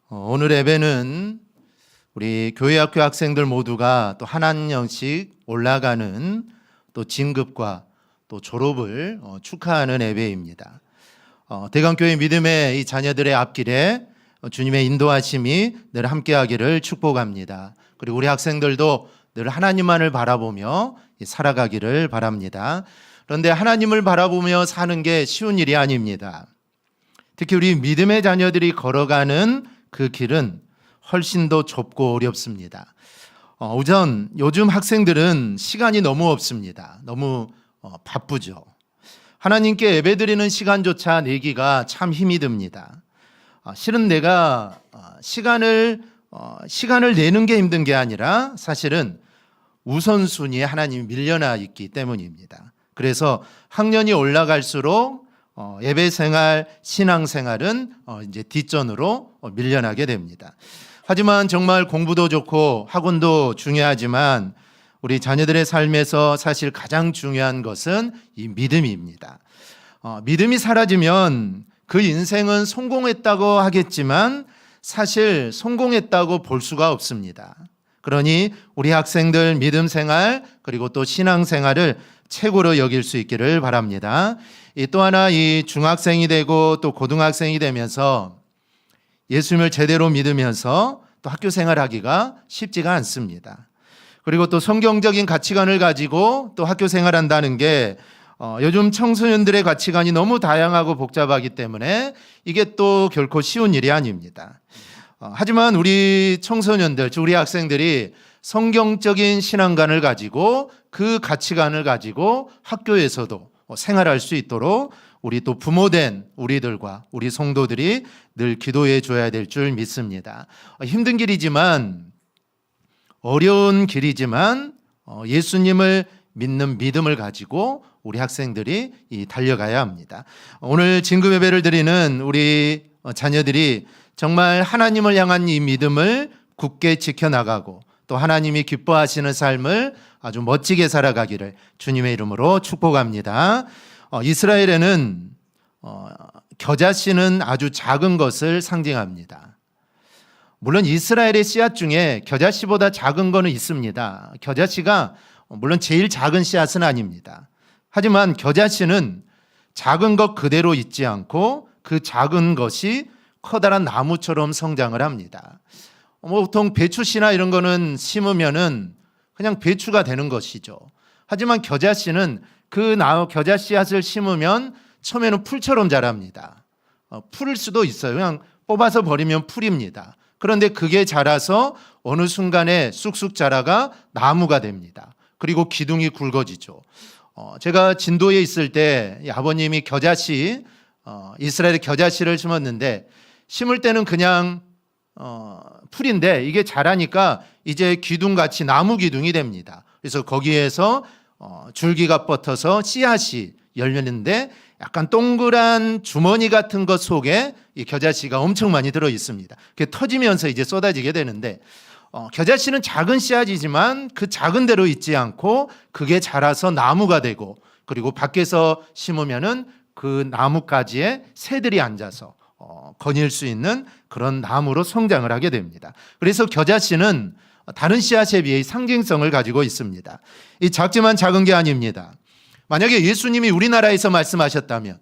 오늘 예배는 우리 교회학교 학생들 모두가 또 한 한 년씩 올라가는 또 진급과 또 졸업을 축하하는 예배입니다. 대강교회 믿음의 이 자녀들의 앞길에 주님의 인도하심이 늘 함께하기를 축복합니다. 그리고 우리 학생들도 늘 하나님만을 바라보며 살아가기를 바랍니다. 그런데 하나님을 바라보며 사는 게 쉬운 일이 아닙니다. 특히 우리 믿음의 자녀들이 걸어가는 그 길은 훨씬 더 좁고 어렵습니다. 우선 요즘 학생들은 시간이 너무 없습니다. 너무 바쁘죠. 하나님께 예배드리는 시간조차 내기가 참 힘이 듭니다. 실은 내가 시간을 내는 게 힘든 게 아니라 사실은 우선순위에 하나님이 밀려나 있기 때문입니다. 그래서 학년이 올라갈수록 예배 생활, 신앙 생활은 이제 뒷전으로 밀려나게 됩니다. 하지만 정말 공부도 좋고 학원도 중요하지만 우리 자녀들의 삶에서 사실 가장 중요한 것은 이 믿음입니다. 믿음이 사라지면 그 인생은 성공했다고 하겠지만 사실 성공했다고 볼 수가 없습니다. 그러니 우리 학생들 믿음 생활 그리고 또 신앙 생활을 최고로 여길 수 있기를 바랍니다. 또 하나 이 중학생이 되고 또 고등학생이 되면서 예수님을 제대로 믿으면서 또 학교 생활하기가 쉽지가 않습니다. 그리고 또 성경적인 가치관을 가지고 또 학교 생활한다는 게 요즘 청소년들의 가치관이 너무 다양하고 복잡하기 때문에 이게 또 결코 쉬운 일이 아닙니다. 하지만 우리 청소년들, 우리 학생들이 성경적인 신앙관을 가지고 그 가치관을 가지고 학교에서도 생활할 수 있도록 우리 또 부모된 우리들과 우리 성도들이 늘 기도해 줘야 될 줄 믿습니다. 힘든 길이지만 어려운 길이지만 예수님을 믿는 믿음을 가지고 우리 학생들이 달려가야 합니다. 오늘 진급 예배를 드리는 우리 자녀들이 정말 하나님을 향한 이 믿음을 굳게 지켜나가고 또 하나님이 기뻐하시는 삶을 아주 멋지게 살아가기를 주님의 이름으로 축복합니다. 이스라엘에는 겨자씨는 아주 작은 것을 상징합니다. 물론 이스라엘의 씨앗 중에 겨자씨보다 작은 거는 있습니다. 겨자씨가 물론 제일 작은 씨앗은 아닙니다. 하지만 겨자씨는 작은 것 그대로 있지 않고 그 작은 것이 커다란 나무처럼 성장을 합니다. 보통 배추씨나 이런 거는 심으면은 그냥 배추가 되는 것이죠. 하지만 겨자씨는 그 겨자씨앗을 심으면 처음에는 풀처럼 자랍니다. 풀일 수도 있어요. 그냥 뽑아서 버리면 풀입니다. 그런데 그게 자라서 어느 순간에 쑥쑥 자라가 나무가 됩니다. 그리고 기둥이 굵어지죠. 제가 진도에 있을 때 아버님이 겨자씨, 이스라엘의 겨자씨를 심었는데 심을 때는 그냥 풀인데 이게 자라니까 이제 기둥같이 나무 기둥이 됩니다. 그래서 거기에서 줄기가 뻗어서 씨앗이 열렸는데 약간 동그란 주머니 같은 것 속에 이 겨자씨가 엄청 많이 들어 있습니다. 그게 터지면서 이제 쏟아지게 되는데 겨자씨는 작은 씨앗이지만 그 작은 대로 있지 않고 그게 자라서 나무가 되고 그리고 밖에서 심으면은 그 나뭇가지에 새들이 앉아서 거닐 수 있는 그런 나무로 성장을 하게 됩니다. 그래서 겨자씨는 다른 씨앗에 비해 상징성을 가지고 있습니다. 이 작지만 작은 게 아닙니다. 만약에 예수님이 우리나라에서 말씀하셨다면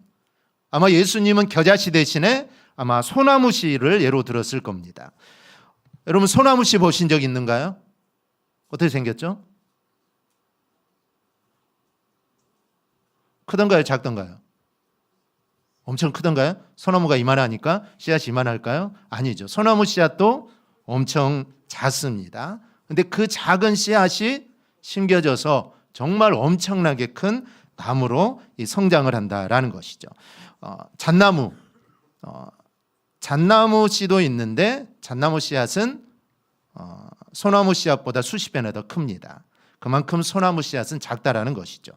아마 예수님은 겨자씨 대신에 아마 소나무 씨를 예로 들었을 겁니다. 여러분 소나무 씨 보신 적 있는가요? 어떻게 생겼죠? 크던가요? 작던가요? 엄청 크던가요? 소나무가 이만하니까 씨앗이 이만할까요? 아니죠. 소나무 씨앗도 엄청 작습니다. 근데 그 작은 씨앗이 심겨져서 정말 엄청나게 큰 나무로 성장을 한다라는 것이죠. 잣나무 씨도 있는데 잣나무 씨앗은 소나무 씨앗보다 수십 배나 더 큽니다. 그만큼 소나무 씨앗은 작다라는 것이죠.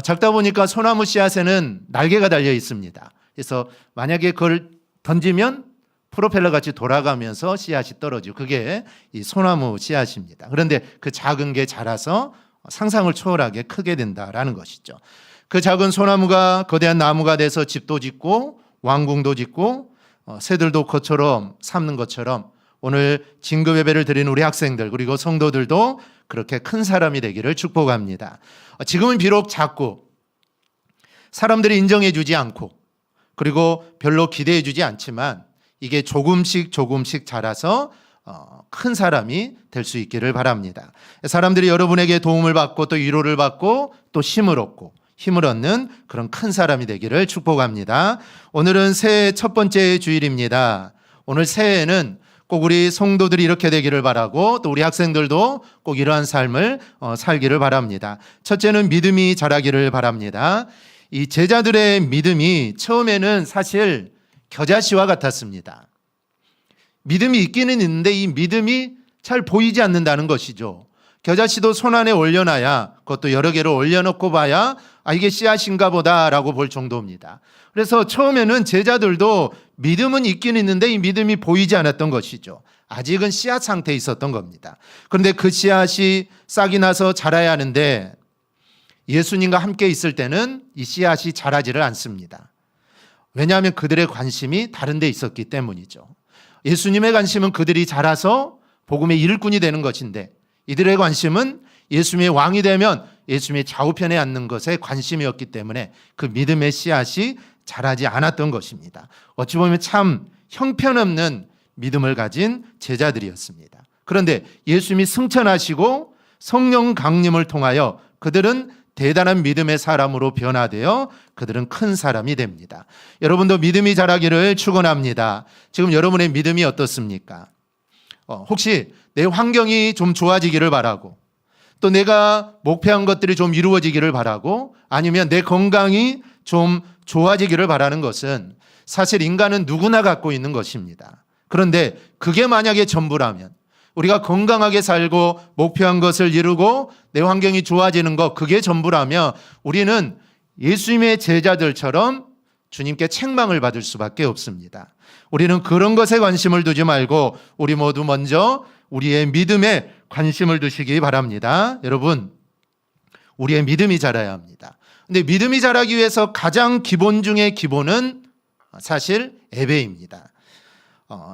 작다 보니까 소나무 씨앗에는 날개가 달려 있습니다. 그래서 만약에 그걸 던지면 프로펠러 같이 돌아가면서 씨앗이 떨어지고 그게 이 소나무 씨앗입니다. 그런데 그 작은 게 자라서 상상을 초월하게 크게 된다라는 것이죠. 그 작은 소나무가 거대한 나무가 돼서 집도 짓고 왕궁도 짓고 새들도 것처럼 삼는 것처럼 오늘 진급 예배를 드리는 우리 학생들 그리고 성도들도 그렇게 큰 사람이 되기를 축복합니다. 지금은 비록 작고 사람들이 인정해 주지 않고 그리고 별로 기대해 주지 않지만 이게 조금씩 자라서 큰 사람이 될 수 있기를 바랍니다. 사람들이 여러분에게 도움을 받고 또 위로를 받고 또 힘을 얻고 힘을 얻는 그런 큰 사람이 되기를 축복합니다. 오늘은 새해 첫 번째 주일입니다. 오늘 새해에는 꼭 우리 성도들이 이렇게 되기를 바라고 또 우리 학생들도 꼭 이러한 삶을 살기를 바랍니다. 첫째는 믿음이 자라기를 바랍니다. 이 제자들의 믿음이 처음에는 사실 겨자씨와 같았습니다. 믿음이 있기는 있는데 이 믿음이 잘 보이지 않는다는 것이죠. 겨자씨도 손 안에 올려놔야 그것도 여러 개를 올려놓고 봐야 이게 씨앗인가 보다라고 볼 정도입니다. 그래서 처음에는 제자들도 믿음은 있긴 있는데 이 믿음이 보이지 않았던 것이죠. 아직은 씨앗 상태에 있었던 겁니다. 그런데 그 씨앗이 싹이 나서 자라야 하는데 예수님과 함께 있을 때는 이 씨앗이 자라지를 않습니다. 왜냐하면 그들의 관심이 다른 데 있었기 때문이죠. 예수님의 관심은 그들이 자라서 복음의 일꾼이 되는 것인데 이들의 관심은 예수님의 왕이 되면 예수님의 좌우편에 앉는 것에 관심이었기 때문에 그 믿음의 씨앗이 자라지 않았던 것입니다. 어찌 보면 참 형편없는 믿음을 가진 제자들이었습니다. 그런데 예수님이 승천하시고 성령 강림을 통하여 그들은 대단한 믿음의 사람으로 변화되어 그들은 큰 사람이 됩니다. 여러분도 믿음이 자라기를 축원합니다. 지금 여러분의 믿음이 어떻습니까? 혹시 내 환경이 좀 좋아지기를 바라고 또 내가 목표한 것들이 좀 이루어지기를 바라고 아니면 내 건강이 좀 좋아지기를 바라는 것은 사실 인간은 누구나 갖고 있는 것입니다. 그런데 그게 만약에 전부라면 우리가 건강하게 살고 목표한 것을 이루고 내 환경이 좋아지는 것 그게 전부라면 우리는 예수님의 제자들처럼 주님께 책망을 받을 수밖에 없습니다. 우리는 그런 것에 관심을 두지 말고 우리 모두 먼저 우리의 믿음에 관심을 두시기 바랍니다. 여러분, 우리의 믿음이 자라야 합니다. 근데 믿음이 자라기 위해서 가장 기본 중의 기본은 사실 예배입니다.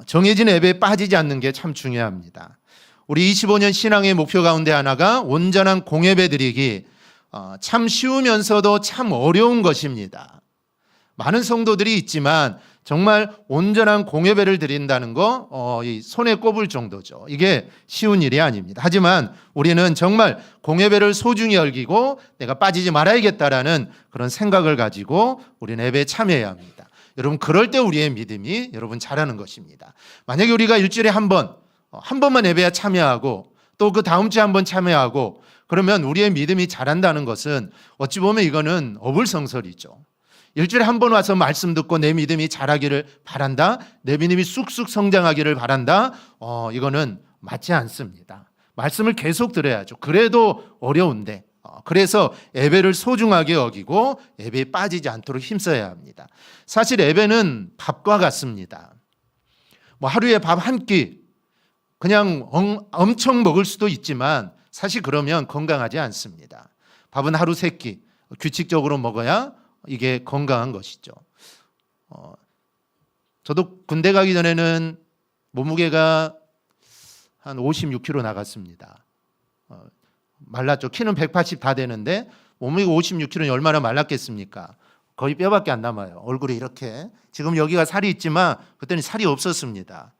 정해진 예배에 빠지지 않는 게 참 중요합니다. 우리 25년 신앙의 목표 가운데 하나가 온전한 공예배 드리기 참 쉬우면서도 참 어려운 것입니다. 많은 성도들이 있지만 정말 온전한 공예배를 드린다는 거 손에 꼽을 정도죠. 이게 쉬운 일이 아닙니다. 하지만 우리는 정말 공예배를 소중히 여기고 내가 빠지지 말아야겠다라는 그런 생각을 가지고 우리는 예배에 참여해야 합니다. 여러분 그럴 때 우리의 믿음이 여러분 자라는 것입니다. 만약에 우리가 일주일에 한 번만 예배에 참여하고 또 그 다음 주에 한 번 참여하고 그러면 우리의 믿음이 자란다는 것은 어찌 보면 이거는 어불성설이죠. 일주일에 한 번 와서 말씀 듣고 내 믿음이 자라기를 바란다. 내 믿음이 쑥쑥 성장하기를 바란다. 이거는 맞지 않습니다. 말씀을 계속 들어야죠. 그래도 어려운데 그래서 예배를 소중하게 여기고 예배에 빠지지 않도록 힘써야 합니다. 사실 예배는 밥과 같습니다. 하루에 밥 한 끼 그냥 엄청 먹을 수도 있지만 사실 그러면 건강하지 않습니다. 밥은 하루 3끼 규칙적으로 먹어야 이게 건강한 것이죠. 저도 군대 가기 전에는 몸무게가 한 56kg 나갔습니다. 말랐죠. 키는 180 다 되는데 몸무게가 56kg는 얼마나 말랐겠습니까? 거의 뼈밖에 안 남아요. 얼굴이 이렇게. 지금 여기가 살이 있지만 그때는 살이 없었습니다.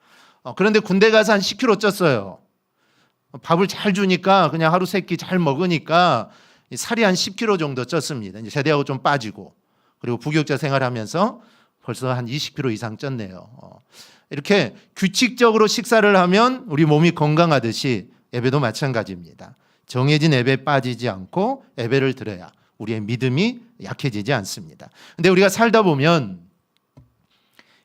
그런데 군대 가서 한 10kg 쪘어요. 밥을 잘 주니까 그냥 하루 3끼 잘 먹으니까 살이 한 10kg 정도 쪘습니다. 이제 제대하고 좀 빠지고 그리고 부교육자 생활하면서 벌써 한 20kg 이상 쪘네요. 이렇게 규칙적으로 식사를 하면 우리 몸이 건강하듯이 예배도 마찬가지입니다. 정해진 예배에 빠지지 않고 예배를 드려야 우리의 믿음이 약해지지 않습니다. 근데 우리가 살다 보면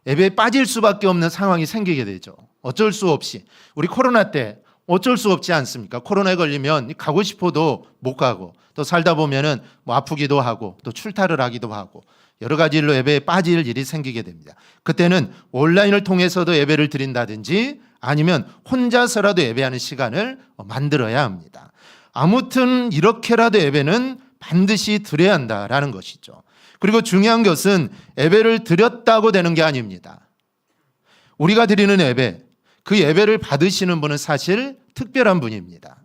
예배에 빠질 수밖에 없는 상황이 생기게 되죠. 어쩔 수 없이. 우리 코로나 때 어쩔 수 없지 않습니까? 코로나에 걸리면 가고 싶어도 못 가고 또 살다 보면은 아프기도 하고 또 출타를 하기도 하고 여러 가지 일로 예배에 빠질 일이 생기게 됩니다. 그때는 온라인을 통해서도 예배를 드린다든지 아니면 혼자서라도 예배하는 시간을 만들어야 합니다. 아무튼 이렇게라도 예배는 반드시 드려야 한다라는 것이죠. 그리고 중요한 것은 예배를 드렸다고 되는 게 아닙니다. 우리가 드리는 예배, 그 예배를 받으시는 분은 사실 특별한 분입니다.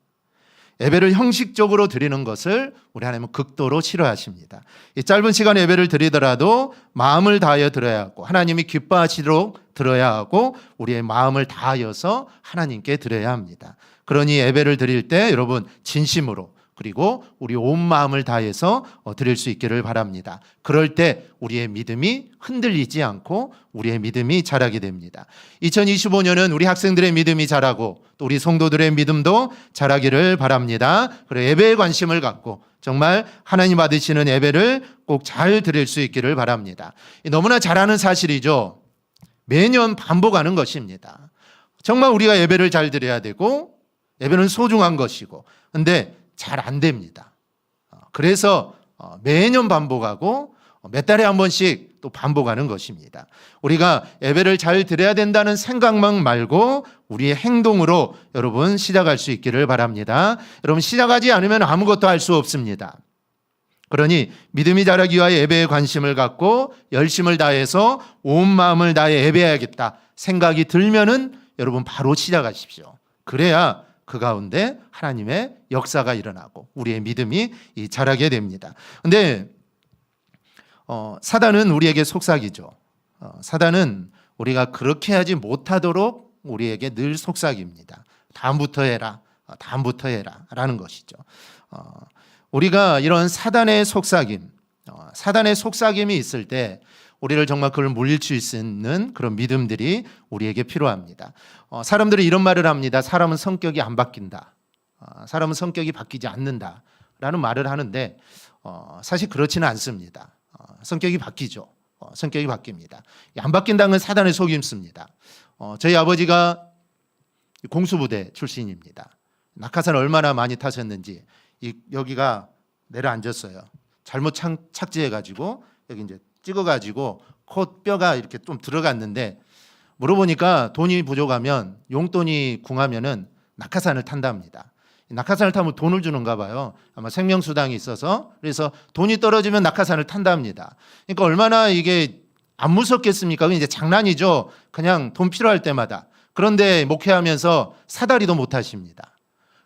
예배를 형식적으로 드리는 것을 우리 하나님은 극도로 싫어하십니다. 이 짧은 시간 예배를 드리더라도 마음을 다하여 들어야 하고 하나님이 기뻐하시도록 들어야 하고 우리의 마음을 다하여서 하나님께 드려야 합니다. 그러니 예배를 드릴 때 여러분 진심으로 그리고 우리 온 마음을 다해서 드릴 수 있기를 바랍니다. 그럴 때 우리의 믿음이 흔들리지 않고 우리의 믿음이 자라게 됩니다. 2025년은 우리 학생들의 믿음이 자라고 또 우리 성도들의 믿음도 자라기를 바랍니다. 그리고 예배에 관심을 갖고 정말 하나님 받으시는 예배를 꼭 잘 드릴 수 있기를 바랍니다. 너무나 잘 아는 사실이죠. 매년 반복하는 것입니다. 정말 우리가 예배를 잘 드려야 되고 예배는 소중한 것이고 근데 잘 안 됩니다. 그래서 매년 반복하고 몇 달에 한 번씩 또 반복하는 것입니다. 우리가 예배를 잘 드려야 된다는 생각만 말고 우리의 행동으로 여러분 시작할 수 있기를 바랍니다. 여러분 시작하지 않으면 아무것도 할 수 없습니다. 그러니 믿음이 자라기 위하여 예배에 관심을 갖고 열심을 다해서 온 마음을 다해 예배해야겠다 생각이 들면은 여러분 바로 시작하십시오. 그래야 그 가운데 하나님의 역사가 일어나고 우리의 믿음이 자라게 됩니다. 그런데 사단은 우리에게 속삭이죠. 사단은 우리가 그렇게 하지 못하도록 우리에게 늘 속삭입니다. 다음부터 해라, 다음부터 해라 라는 것이죠. 우리가 이런 사단의 속삭임이 있을 때 우리를 정말 그걸 물리칠 수 있는 그런 믿음들이 우리에게 필요합니다. 사람들이 이런 말을 합니다. 사람은 성격이 안 바뀐다. 사람은 성격이 바뀌지 않는다 라는 말을 하는데 사실 그렇지는 않습니다. 성격이 바뀌죠. 성격이 바뀝니다. 안 바뀐다는 건 사단의 속임수입니다. 저희 아버지가 공수부대 출신입니다. 낙하산을 얼마나 많이 타셨는지 여기가 내려앉았어요. 잘못 착지해가지고 여기 이제 찍어가지고 콧뼈가 이렇게 좀 들어갔는데 물어보니까 돈이 부족하면 용돈이 궁하면은 낙하산을 탄답니다. 낙하산을 타면 돈을 주는가 봐요. 아마 생명수당이 있어서 그래서 돈이 떨어지면 낙하산을 탄답니다. 그러니까 얼마나 이게 안 무섭겠습니까? 그게 이제 장난이죠. 그냥 돈 필요할 때마다. 그런데 목회하면서 사다리도 못 하십니다.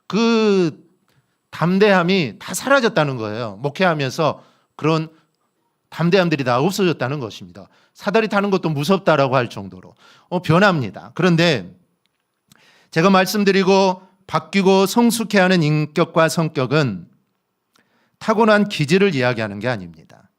그 담대함이 다 사라졌다는 거예요. 목회하면서 그런 담대함들이 다 없어졌다는 것입니다. 사다리 타는 것도 무섭다라고 할 정도로 변합니다. 그런데 제가 말씀드리고 바뀌고 성숙해하는 인격과 성격은 타고난 기질을 이야기하는 게 아닙니다.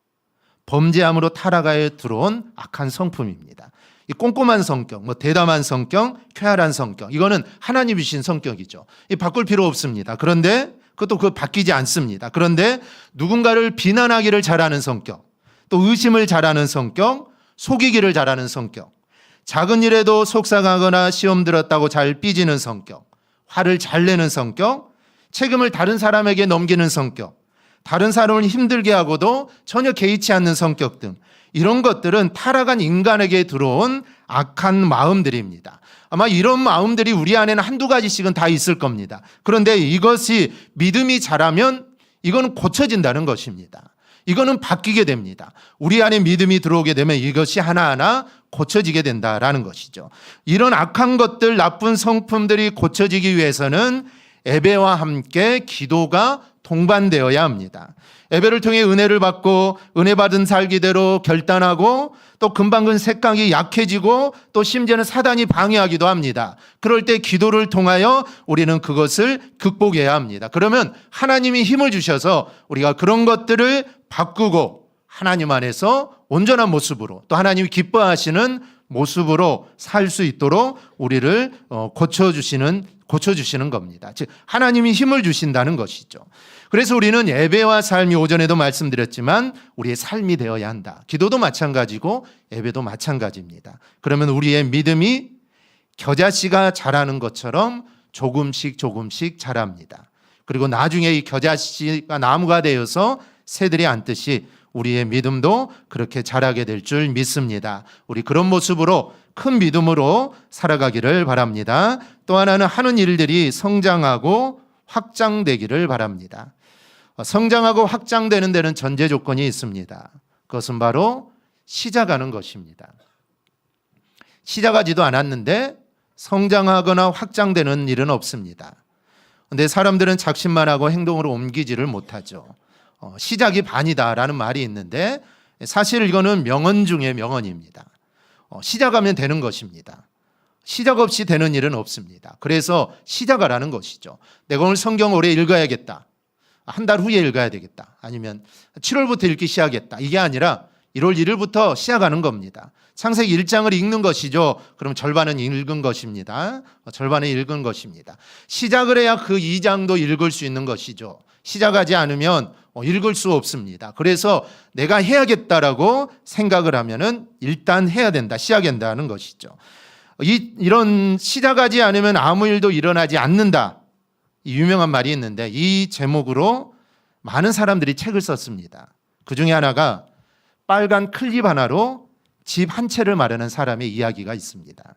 범죄함으로 타락하여 들어온 악한 성품입니다. 이 꼼꼼한 성격, 대담한 성격, 쾌활한 성격, 이거는 하나님이 주신 성격이죠. 이 바꿀 필요 없습니다. 그런데 그것도 바뀌지 않습니다. 그런데 누군가를 비난하기를 잘하는 성격, 또 의심을 잘하는 성격, 속이기를 잘하는 성격, 작은 일에도 속상하거나 시험 들었다고 잘 삐지는 성격, 화를 잘 내는 성격, 책임을 다른 사람에게 넘기는 성격, 다른 사람을 힘들게 하고도 전혀 개의치 않는 성격 등 이런 것들은 타락한 인간에게 들어온 악한 마음들입니다. 아마 이런 마음들이 우리 안에는 한두 가지씩은 다 있을 겁니다. 그런데 이것이 믿음이 자라면 이거는 고쳐진다는 것입니다. 이거는 바뀌게 됩니다. 우리 안에 믿음이 들어오게 되면 이것이 하나하나 고쳐지게 된다라는 것이죠. 이런 악한 것들, 나쁜 성품들이 고쳐지기 위해서는 예배와 함께 기도가 동반되어야 합니다. 예배를 통해 은혜를 받고 은혜 받은 살기대로 결단하고 또 금방 그 색각이 약해지고 또 심지어는 사단이 방해하기도 합니다. 그럴 때 기도를 통하여 우리는 그것을 극복해야 합니다. 그러면 하나님이 힘을 주셔서 우리가 그런 것들을 바꾸고 하나님 안에서 온전한 모습으로 또 하나님이 기뻐하시는 모습으로 살 수 있도록 우리를 고쳐주시는 겁니다. 즉 하나님이 힘을 주신다는 것이죠. 그래서 우리는 예배와 삶이 오전에도 말씀드렸지만 우리의 삶이 되어야 한다. 기도도 마찬가지고 예배도 마찬가지입니다. 그러면 우리의 믿음이 겨자씨가 자라는 것처럼 조금씩 자랍니다. 그리고 나중에 이 겨자씨가 나무가 되어서 새들이 앉듯이 우리의 믿음도 그렇게 자라게 될 줄 믿습니다. 우리 그런 모습으로 큰 믿음으로 살아가기를 바랍니다. 또 하나는 하는 일들이 성장하고 확장되기를 바랍니다. 성장하고 확장되는 데는 전제 조건이 있습니다. 그것은 바로 시작하는 것입니다. 시작하지도 않았는데 성장하거나 확장되는 일은 없습니다. 그런데 사람들은 작심만 하고 행동으로 옮기지를 못하죠. 시작이 반이다라는 말이 있는데 사실 이거는 명언 중에 명언입니다. 시작하면 되는 것입니다. 시작 없이 되는 일은 없습니다. 그래서 시작하라는 것이죠. 내가 오늘 성경 오래 읽어야겠다. 한 달 후에 읽어야 되겠다. 아니면 7월부터 읽기 시작하겠다. 이게 아니라 1월 1일부터 시작하는 겁니다. 창세기 1장을 읽는 것이죠. 그럼 절반은 읽은 것입니다. 절반은 읽은 것입니다. 시작을 해야 그 2장도 읽을 수 있는 것이죠. 시작하지 않으면 읽을 수 없습니다. 그래서 내가 해야겠다라고 생각을 하면은 일단 해야 된다. 시작한다는 것이죠. 이런 시작하지 않으면 아무 일도 일어나지 않는다. 이 유명한 말이 있는데 이 제목으로 많은 사람들이 책을 썼습니다. 그 중에 하나가 빨간 클립 하나로 집 한 채를 마련한 사람의 이야기가 있습니다.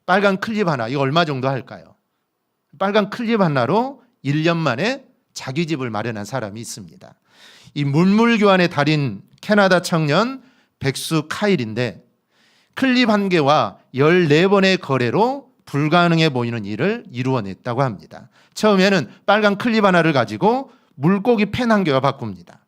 빨간 클립 하나, 이거 얼마 정도 할까요? 빨간 클립 하나로 1년 만에 자기 집을 마련한 사람이 있습니다. 이 물물교환의 달인 캐나다 청년 백수 카일인데 클립 한 개와 14번의 거래로 불가능해 보이는 일을 이루어냈다고 합니다. 처음에는 빨간 클립 하나를 가지고 물고기 펜 한 개와 바꿉니다.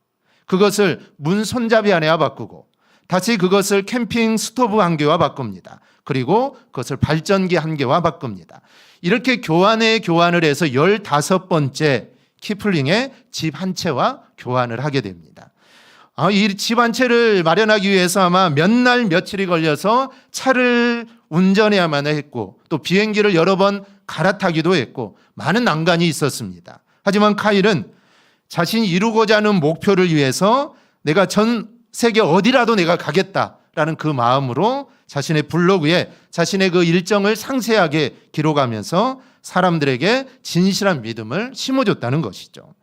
그것을 문 손잡이 하나와 바꾸고 다시 그것을 캠핑 스토브 한 개와 바꿉니다. 그리고 그것을 발전기 한 개와 바꿉니다. 이렇게 교환을 해서 15번째 키플링의 집 한 채와 교환을 하게 됩니다. 이 집 한 채를 마련하기 위해서 아마 몇 날 며칠이 걸려서 차를 운전해야만 했고 또 비행기를 여러 번 갈아타기도 했고 많은 난관이 있었습니다. 하지만 카일은 자신이 이루고자 하는 목표를 위해서 내가 전 세계 어디라도 내가 가겠다라는 그 마음으로 자신의 블로그에 자신의 그 일정을 상세하게 기록하면서 사람들에게 진실한 믿음을 심어줬다는 것이죠.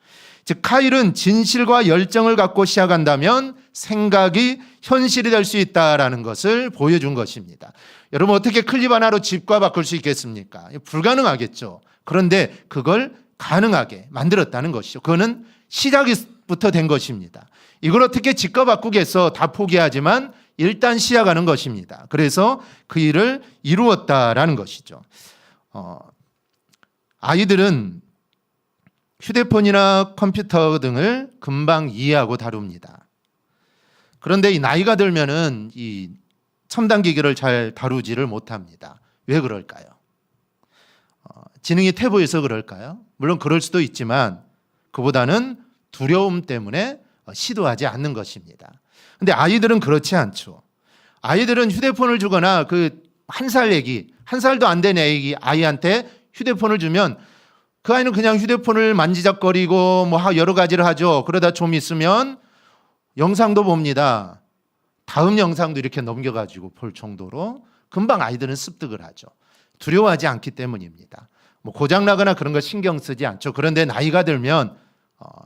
즉 카일은 진실과 열정을 갖고 시작한다면 생각이 현실이 될 수 있다라는 것을 보여준 것입니다. 여러분 어떻게 클립 하나로 집과 바꿀 수 있겠습니까? 불가능하겠죠. 그런데 그걸 가능하게 만들었다는 것이죠. 그거는 시작부터 된 것입니다. 이걸 어떻게 집과 바꾸겠어? 다 포기하지만 일단 시작하는 것입니다. 그래서 그 일을 이루었다라는 것이죠. 아이들은 휴대폰이나 컴퓨터 등을 금방 이해하고 다룹니다. 그런데 이 나이가 들면은 이 첨단 기기를 잘 다루지를 못합니다. 왜 그럴까요? 지능이 퇴보해서 그럴까요? 물론 그럴 수도 있지만 그보다는 두려움 때문에 시도하지 않는 것입니다. 근데 아이들은 그렇지 않죠. 아이들은 휴대폰을 주거나 그 1살 애기, 1살도 안 된 아이한테 휴대폰을 주면 그 아이는 그냥 휴대폰을 만지작거리고 뭐 여러 가지를 하죠. 그러다 좀 있으면 영상도 봅니다. 다음 영상도 이렇게 넘겨가지고 볼 정도로 금방 아이들은 습득을 하죠. 두려워하지 않기 때문입니다. 뭐 고장나거나 그런 거 신경 쓰지 않죠. 그런데 나이가 들면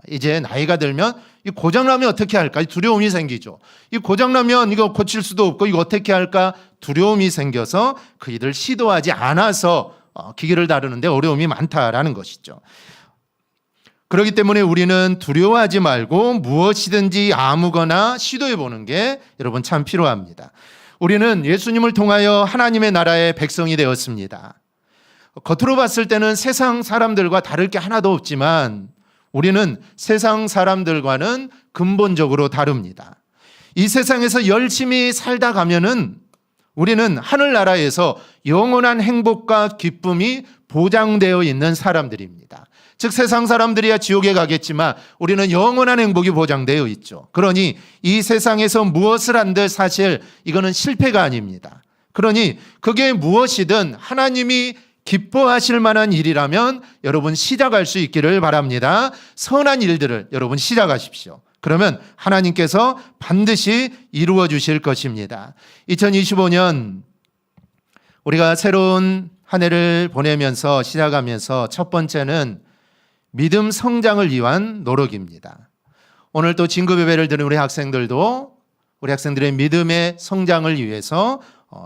이 고장나면 어떻게 할까? 두려움이 생기죠. 이 고장나면 이거 고칠 수도 없고 이거 어떻게 할까? 두려움이 생겨서 그 일을 시도하지 않아서 기기를 다루는데 어려움이 많다라는 것이죠. 그렇기 때문에 우리는 두려워하지 말고 무엇이든지 아무거나 시도해 보는 게 여러분 참 필요합니다. 우리는 예수님을 통하여 하나님의 나라의 백성이 되었습니다. 겉으로 봤을 때는 세상 사람들과 다를 게 하나도 없지만 우리는 세상 사람들과는 근본적으로 다릅니다. 이 세상에서 열심히 살다 가면은 우리는 하늘나라에서 영원한 행복과 기쁨이 보장되어 있는 사람들입니다. 즉 세상 사람들이야 지옥에 가겠지만 우리는 영원한 행복이 보장되어 있죠. 그러니 이 세상에서 무엇을 한들 사실 이거는 실패가 아닙니다. 그러니 그게 무엇이든 하나님이 기뻐하실 만한 일이라면 여러분 시작할 수 있기를 바랍니다. 선한 일들을 여러분 시작하십시오. 그러면 하나님께서 반드시 이루어 주실 것입니다. 2025년 우리가 새로운 한 해를 보내면서 시작하면서 첫 번째는 믿음 성장을 위한 노력입니다. 오늘 또 진급 예배를 드는 우리 학생들의 믿음의 성장을 위해서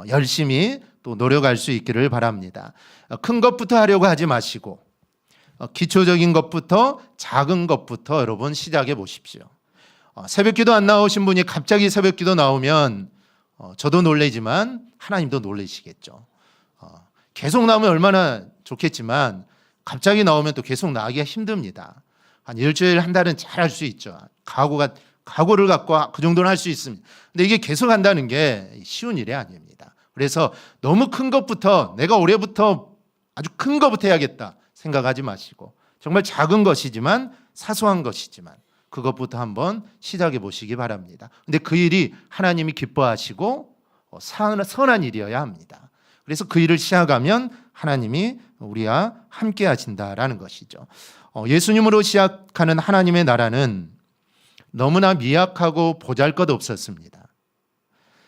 열심히 또 노력할 수 있기를 바랍니다. 큰 것부터 하려고 하지 마시고 기초적인 것부터 작은 것부터 여러분 시작해 보십시오. 새벽기도 안 나오신 분이 갑자기 새벽기도 나오면 저도 놀라지만 하나님도 놀라시겠죠. 계속 나오면 얼마나 좋겠지만 갑자기 나오면 또 계속 나가기가 힘듭니다. 한 일주일, 한 달은 잘 할 수 있죠. 각오를 갖고 그 정도는 할 수 있습니다. 근데 이게 계속 한다는 게 쉬운 일이 아닙니다. 그래서 너무 큰 것부터 내가 올해부터 아주 큰 것부터 해야겠다 생각하지 마시고 정말 작은 것이지만 사소한 것이지만 그것부터 한번 시작해 보시기 바랍니다. 근데 그 일이 하나님이 기뻐하시고 선한 일이어야 합니다. 그래서 그 일을 시작하면 하나님이 우리와 함께 하신다라는 것이죠. 예수님으로 시작하는 하나님의 나라는 너무나 미약하고 보잘것없었습니다.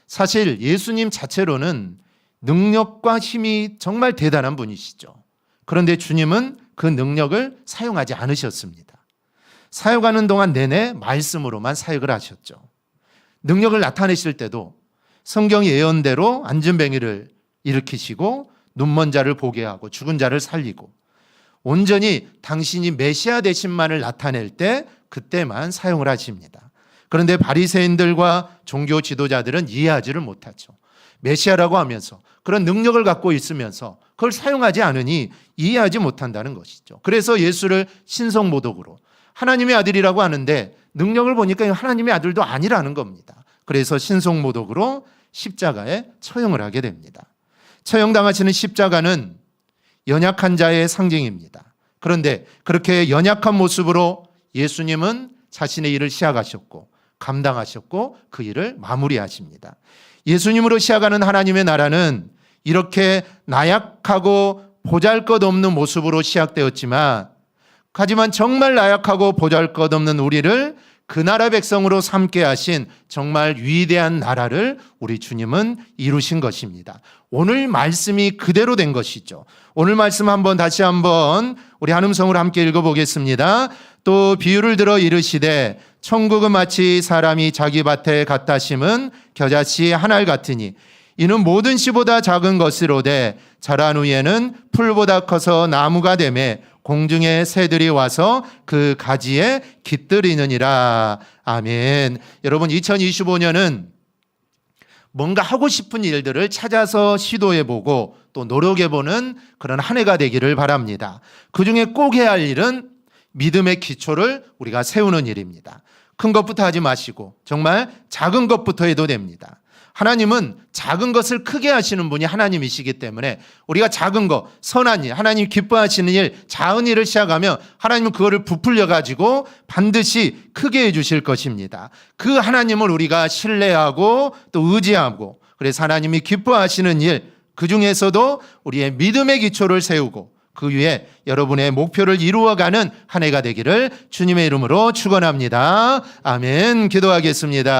사실 예수님 자체로는 능력과 힘이 정말 대단한 분이시죠. 그런데 주님은 그 능력을 사용하지 않으셨습니다. 사역하는 동안 내내 말씀으로만 사역을 하셨죠. 능력을 나타내실 때도 성경 예언대로 안진뱅이를 일으키시고 눈먼 자를 보게 하고 죽은 자를 살리고 온전히 당신이 메시아 되신만을 나타낼 때 그때만 사용을 하십니다. 그런데 바리새인들과 종교 지도자들은 이해하지를 못하죠. 메시아라고 하면서 그런 능력을 갖고 있으면서 그걸 사용하지 않으니 이해하지 못한다는 것이죠. 그래서 예수를 신성모독으로 하나님의 아들이라고 하는데 능력을 보니까 하나님의 아들도 아니라는 겁니다. 그래서 신성모독으로 십자가에 처형을 하게 됩니다. 처형당하시는 십자가는 연약한 자의 상징입니다. 그런데 그렇게 연약한 모습으로 예수님은 자신의 일을 시작하셨고 감당하셨고 그 일을 마무리하십니다. 예수님으로 시작하는 하나님의 나라는 이렇게 나약하고 보잘것없는 모습으로 시작되었지만 하지만 정말 나약하고 보잘것없는 우리를 그 나라 백성으로 삼게 하신 정말 위대한 나라를 우리 주님은 이루신 것입니다. 오늘 말씀이 그대로 된 것이죠. 오늘 말씀 다시 한번 우리 한음성으로 함께 읽어보겠습니다. 또 비유를 들어 이르시되 천국은 마치 사람이 자기 밭에 갖다 심은 겨자씨 한 알 같으니 이는 모든 씨보다 작은 것이로되 자란 후에는 풀보다 커서 나무가 되매 공중의 새들이 와서 그 가지에 깃들이느니라. 아멘. 여러분 2025년은 뭔가 하고 싶은 일들을 찾아서 시도해보고 또 노력해보는 그런 한 해가 되기를 바랍니다. 그중에 꼭 해야 할 일은 믿음의 기초를 우리가 세우는 일입니다. 큰 것부터 하지 마시고 정말 작은 것부터 해도 됩니다. 하나님은 작은 것을 크게 하시는 분이 하나님이시기 때문에 우리가 작은 것, 선한 일, 하나님 기뻐하시는 일, 작은 일을 시작하면 하나님은 그거를 부풀려 가지고 반드시 크게 해주실 것입니다. 그 하나님을 우리가 신뢰하고 또 의지하고 그래서 하나님이 기뻐하시는 일, 그 중에서도 우리의 믿음의 기초를 세우고 그 위에 여러분의 목표를 이루어가는 한 해가 되기를 주님의 이름으로 축원합니다. 아멘. 기도하겠습니다.